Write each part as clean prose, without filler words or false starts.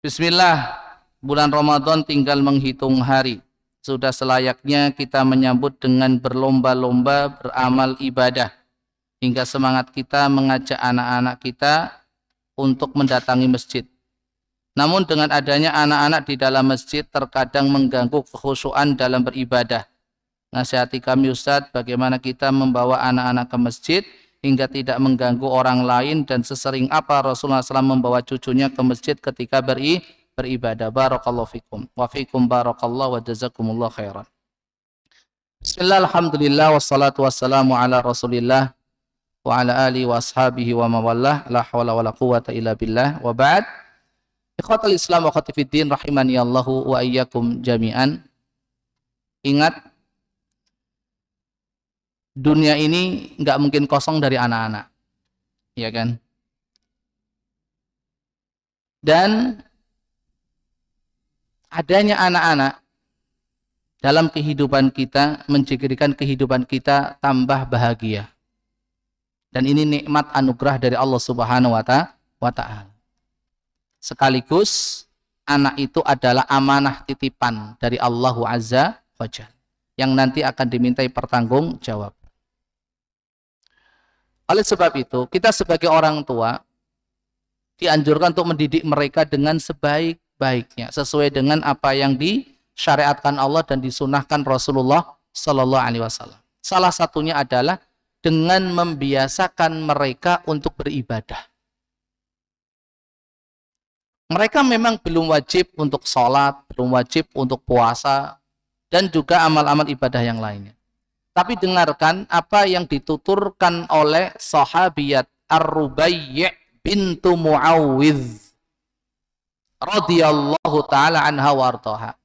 Bismillah, bulan Ramadan tinggal menghitung hari. Sudah selayaknya kita menyambut dengan berlomba-lomba beramal ibadah. Hingga semangat kita mengajak anak-anak kita untuk mendatangi masjid. Namun dengan adanya anak-anak di dalam masjid terkadang mengganggu kekhusyuan dalam beribadah. Nasihati kami Ustadz, bagaimana kita membawa anak-anak ke masjid hingga tidak mengganggu orang lain, dan sesering apa Rasulullah SAW membawa cucunya ke masjid ketika beribadah. Barakallahu fikum wa fikum barakallahu wa jazakumullah khairan. Bismillah, alhamdulillah, wassalatu wassalamu ala rasulillah wa ala alihi wa ashabihi wa mawallah, la hawla wa la quwata illa billah, wa ba'd. Ikhwatal Islam wa khatifiddin rahimani Allahu wa iyyakum jami'an. Ingat, dunia ini nggak mungkin kosong dari anak-anak, ya kan? Dan adanya anak-anak dalam kehidupan kita menjadikan kehidupan kita tambah bahagia. Dan ini nikmat anugerah dari Allah Subhanahu wa Ta'ala. Sekaligus anak itu adalah amanah titipan dari Allah Azza wa Jalla yang nanti akan dimintai pertanggungjawab. Oleh sebab itu, kita sebagai orang tua dianjurkan untuk mendidik mereka dengan sebaik-baiknya, sesuai dengan apa yang disyariatkan Allah dan disunahkan Rasulullah Sallallahu Alaihi Wasallam. Salah satunya adalah dengan membiasakan mereka untuk beribadah. Mereka memang belum wajib untuk sholat, belum wajib untuk puasa, dan juga amal-amal ibadah yang lainnya. Tapi dengarkan apa yang dituturkan oleh sahabiyat Ar-Rubai' bintu Muawwidh radhiyallahu taala anha wa ardhaha.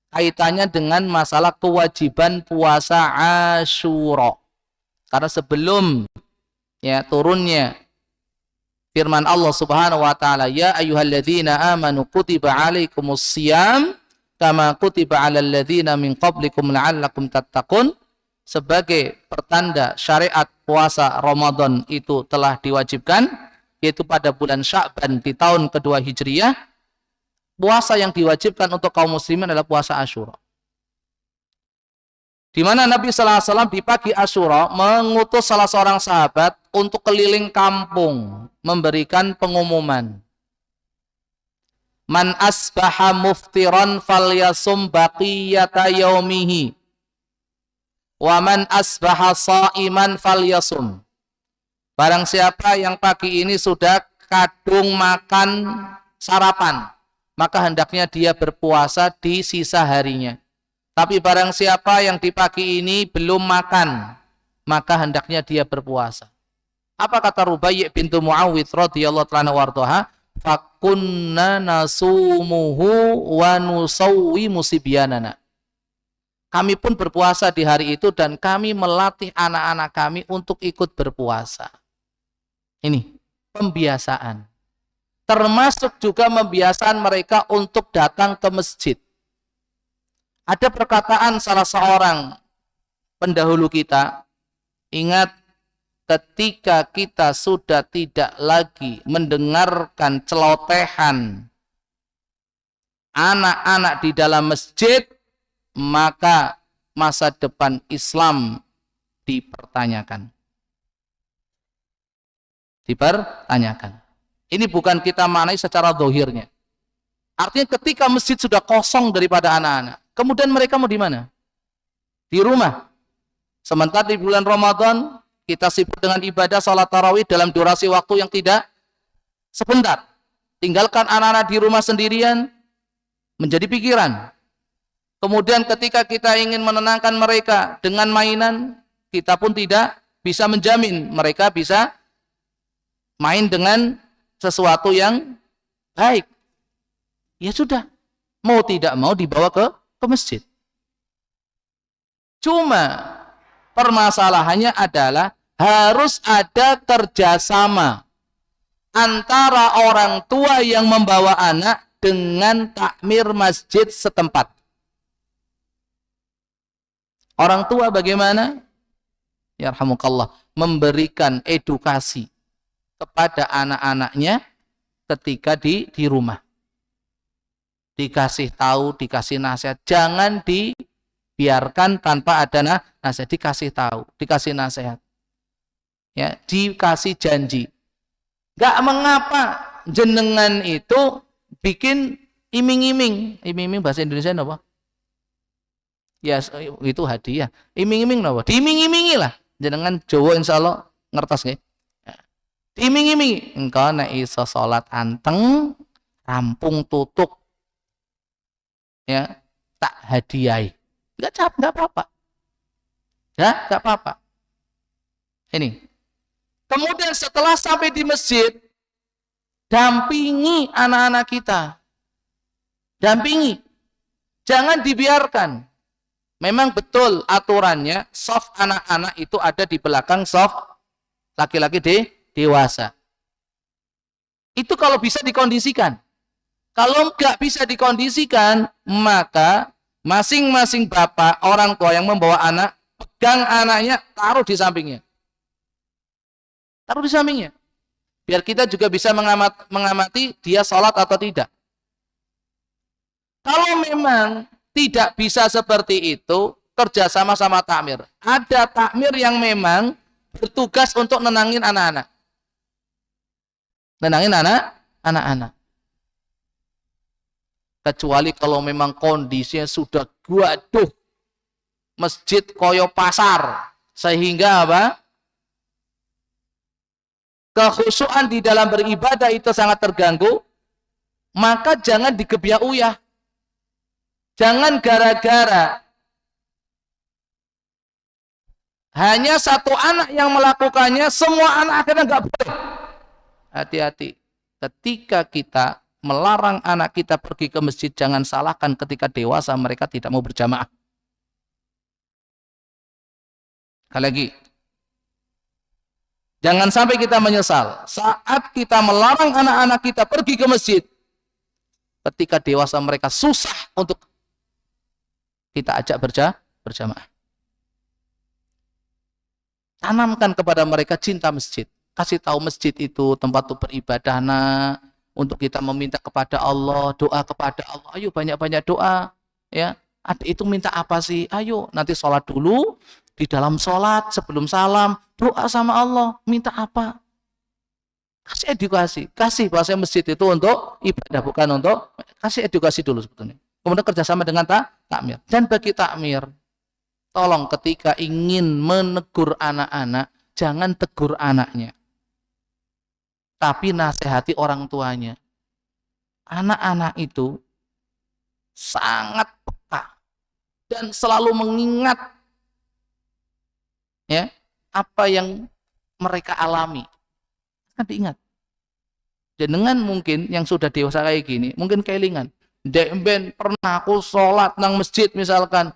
Kaitannya dengan masalah kewajiban puasa Asyura. Karena sebelum turunnya firman Allah Subhanahu wa taala, ya ayyuhalladzina amanu kutiba alaikumus shiyam kama kutiba alal ladzina min qablikum la'allakum tattaqun. Sebagai pertanda syariat puasa Ramadan itu telah diwajibkan, yaitu pada bulan Sya'ban di tahun kedua Hijriyah. Puasa yang diwajibkan untuk kaum muslimin adalah puasa Asyura. Di mana Nabi sallallahu alaihi wasallam di pagi Asyura mengutus salah seorang sahabat untuk keliling kampung memberikan pengumuman. Man asbaha muftiran falyasum baqiyata yaumihi. Wa man asbaha sha'iman falyasum. Barang siapa yang pagi ini sudah kadung makan sarapan, maka hendaknya dia berpuasa di sisa harinya. Tapi barang siapa yang di pagi ini belum makan, maka hendaknya dia berpuasa. Apa kata Rubai' bintu Muawwidh radhiyallahu ta'ala warḍaha? Fakunna nasumuhu wa nusawwimu sibyanana. Kami pun berpuasa di hari itu dan kami melatih anak-anak kami untuk ikut berpuasa. Ini pembiasaan. Termasuk juga membiasakan mereka untuk datang ke masjid. Ada perkataan salah seorang pendahulu kita, ingat, ketika kita sudah tidak lagi mendengarkan celotehan anak-anak di dalam masjid, maka masa depan Islam dipertanyakan. Ini bukan kita maknai secara zahirnya. Artinya ketika masjid sudah kosong daripada anak-anak, kemudian mereka mau di mana? Di rumah. Sementara di bulan Ramadan kita sibuk dengan ibadah salat tarawih dalam durasi waktu yang tidak sebentar. Tinggalkan anak-anak di rumah sendirian menjadi pikiran. Kemudian ketika kita ingin menenangkan mereka dengan mainan, kita pun tidak bisa menjamin mereka bisa main dengan sesuatu yang baik. Ya sudah, mau tidak mau dibawa ke masjid. Cuma permasalahannya adalah harus ada kerjasama antara orang tua yang membawa anak dengan takmir masjid setempat. Orang tua bagaimana? Yarhamukallah, memberikan edukasi kepada anak-anaknya ketika di rumah. dikasih tahu, dikasih nasihat. Jangan dibiarkan tanpa ada nasihat. Dikasih tahu, dikasih nasihat. Ya, dikasih janji. Gak mengapa jenengan itu bikin iming-iming. Iming-iming bahasa Indonesia apa? Ya itu hadiah. Iming-iming apa? Diiming-imingi lah. Jenengan Jawa insyaallah ngertos nggih. Diiming-imingi. Engkau nek iso salat anteng, rampung tutuk. Ya, tak hadiahi. Enggak apa-apa. Ya, enggak apa-apa. Ini. Kemudian setelah sampai di masjid, dampingi anak-anak kita. Dampingi. Jangan dibiarkan. Memang betul aturannya soft anak-anak itu ada di belakang soft laki-laki dewasa. Itu kalau bisa dikondisikan. Kalau nggak bisa dikondisikan, maka masing-masing bapak, orang tua yang membawa anak, pegang anaknya, taruh di sampingnya. Taruh di sampingnya. Biar kita juga bisa mengamati dia sholat atau tidak. Kalau memang tidak bisa seperti itu, kerja sama-sama takmir. Ada takmir yang memang bertugas untuk nenangin anak-anak. Nenangin anak-anak. Kecuali kalau memang kondisinya sudah waduh, masjid koyo pasar, sehingga apa? Kekhusyuan di dalam beribadah itu sangat terganggu, maka jangan digebyah-uyah. Jangan gara-gara hanya satu anak yang melakukannya, semua anak akhirnya nggak boleh. Hati-hati. Ketika kita melarang anak kita pergi ke masjid, jangan salahkan ketika dewasa mereka tidak mau berjamaah. Sekali lagi, jangan sampai kita menyesal saat kita melarang anak-anak kita pergi ke masjid. Ketika dewasa mereka susah untuk kita ajak berjamaah. Tanamkan kepada mereka cinta masjid. Kasih tahu masjid itu tempat untuk beribadah, nak. Untuk kita meminta kepada Allah, doa kepada Allah. Ayo banyak-banyak doa. Ya, adik itu minta apa sih? Ayo nanti sholat dulu. Di dalam sholat sebelum salam doa sama Allah. Minta apa? Kasih edukasi. Kasih bahasa masjid itu untuk ibadah, bukan untuk. Kasih edukasi dulu sebetulnya. Kemudian kerjasama dengan takmir. Dan bagi takmir, tolong ketika ingin menegur anak-anak, jangan tegur anaknya, tapi nasihati orang tuanya. Anak-anak itu sangat peka dan selalu mengingat ya apa yang mereka alami. Kan diingat. Jenengan mungkin yang sudah dewasa kayak gini, mungkin kelingan. Dek ben pernah aku sholat nang masjid misalkan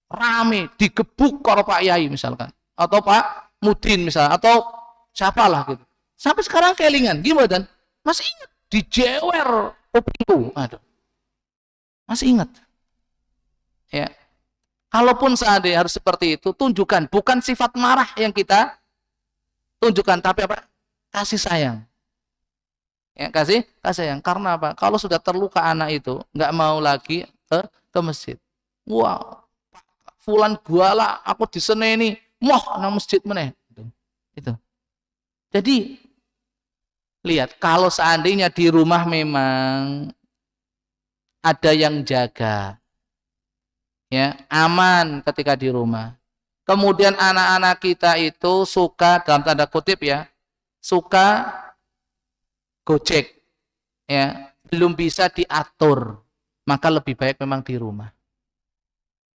rame digebuk karo Pak Yai misalkan, atau Pak Mudin misalkan, atau siapalah gitu. Sampai sekarang kelingan, gimana? Masih ingat dijewer kupingku, aduh, masih ingat. Ya, kalaupun seandainya harus seperti itu, tunjukkan bukan sifat marah yang kita tunjukkan, tapi apa? Kasih sayang. Ya, kasih sayang. Karena apa? Kalau sudah terluka anak itu, nggak mau lagi ke masjid. Wah, fulan guala, aku diseneni, moh nang masjid meneh. Itu. Jadi lihat, kalau seandainya di rumah memang ada yang jaga, ya aman ketika di rumah. Kemudian anak-anak kita itu suka, dalam tanda kutip ya, suka gojek, ya belum bisa diatur, maka lebih baik memang di rumah.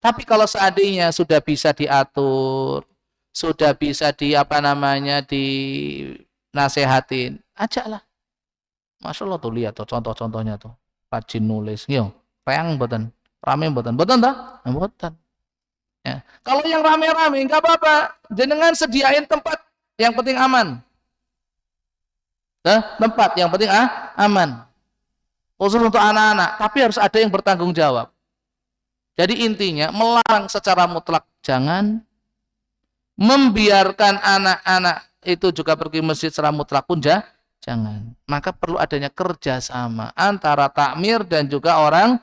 Tapi kalau seandainya sudah bisa diatur, sudah bisa dinasehatin, ajaklah. Masya Allah tuh, lihat tuh contoh-contohnya tuh, rajin nulis, yo, reang mboten, rame mboten dah, mboten. Ya. Kalau yang rame-rame nggak apa-apa, jenengan sediain tempat, yang penting aman. Tempat yang penting aman. Khusus untuk anak-anak, tapi harus ada yang bertanggung jawab. Jadi intinya melarang secara mutlak jangan, membiarkan anak-anak itu juga pergi masjid secara mutlak pun jangan. Jangan. Maka perlu adanya kerjasama antara takmir dan juga orang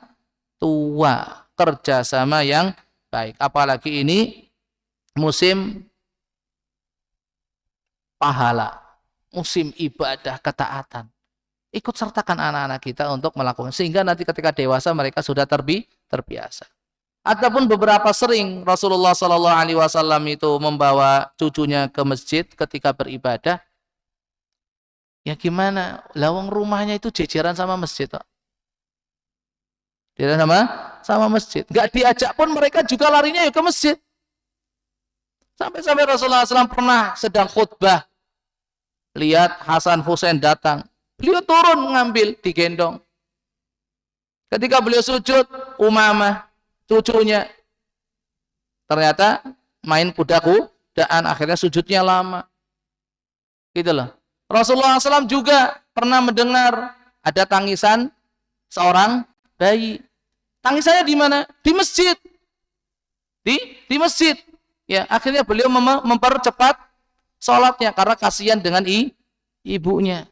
tua. Kerjasama yang baik. Apalagi ini musim pahala, musim ibadah, ketaatan. Ikut sertakan anak-anak kita untuk melakukan. Sehingga nanti ketika dewasa mereka sudah terbiasa. Ataupun beberapa sering Rasulullah SAW itu membawa cucunya ke masjid ketika beribadah. Ya gimana? Lawang rumahnya itu jejeran sama masjid. Jejeran sama masjid. Nggak diajak pun mereka juga larinya ya ke masjid. Sampai-sampai Rasulullah SAW pernah sedang khutbah. Lihat Hasan Husain datang. Beliau turun ngambil, digendong. Ketika beliau sujud, Umamah, cucunya, ternyata main kuda-kudaan, akhirnya sujudnya lama. Gitu loh. Rasulullah SAW juga pernah mendengar ada tangisan seorang bayi. Tangisannya di mana? Di masjid. Di masjid. Ya, akhirnya beliau mempercepat sholatnya karena kasihan dengan ibunya.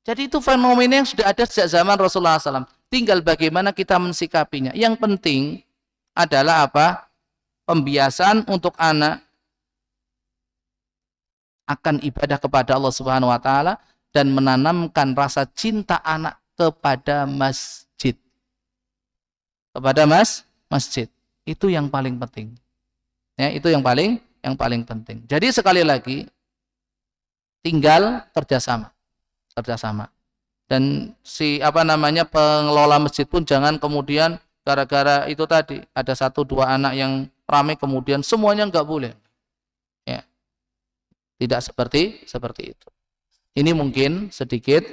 Jadi itu fenomena yang sudah ada sejak zaman Rasulullah SAW. Tinggal bagaimana kita mensikapinya. Yang penting adalah apa? Pembiasaan untuk anak akan ibadah kepada Allah Subhanahu wa taala dan menanamkan rasa cinta anak kepada masjid. Kepada masjid. Itu yang paling penting. Ya, itu yang paling penting. Jadi sekali lagi tinggal kerjasama. Dan pengelola masjid pun jangan kemudian gara-gara itu tadi ada 1-2 anak yang ramai kemudian semuanya nggak boleh. Ya. Tidak seperti itu. Ini mungkin sedikit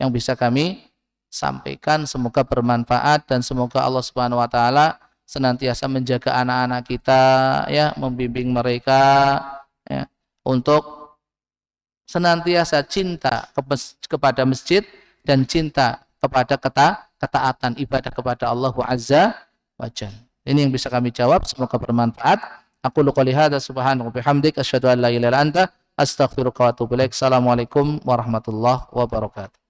yang bisa kami sampaikan. Semoga bermanfaat dan semoga Allah Subhanahu wa taala senantiasa menjaga anak-anak kita, ya, membimbing mereka, ya, untuk senantiasa cinta kepada masjid dan cinta kepada ketaatan ibadah kepada Allah Azza wa Jalla. Ini yang bisa kami jawab. Semoga bermanfaat. Aku qouli hadza subhanaka wa bihamdika asyhadu an la ilaha illa anta astaghfiruka wa atubu ilaik. Assalamualaikum warahmatullahi wabarakatuh.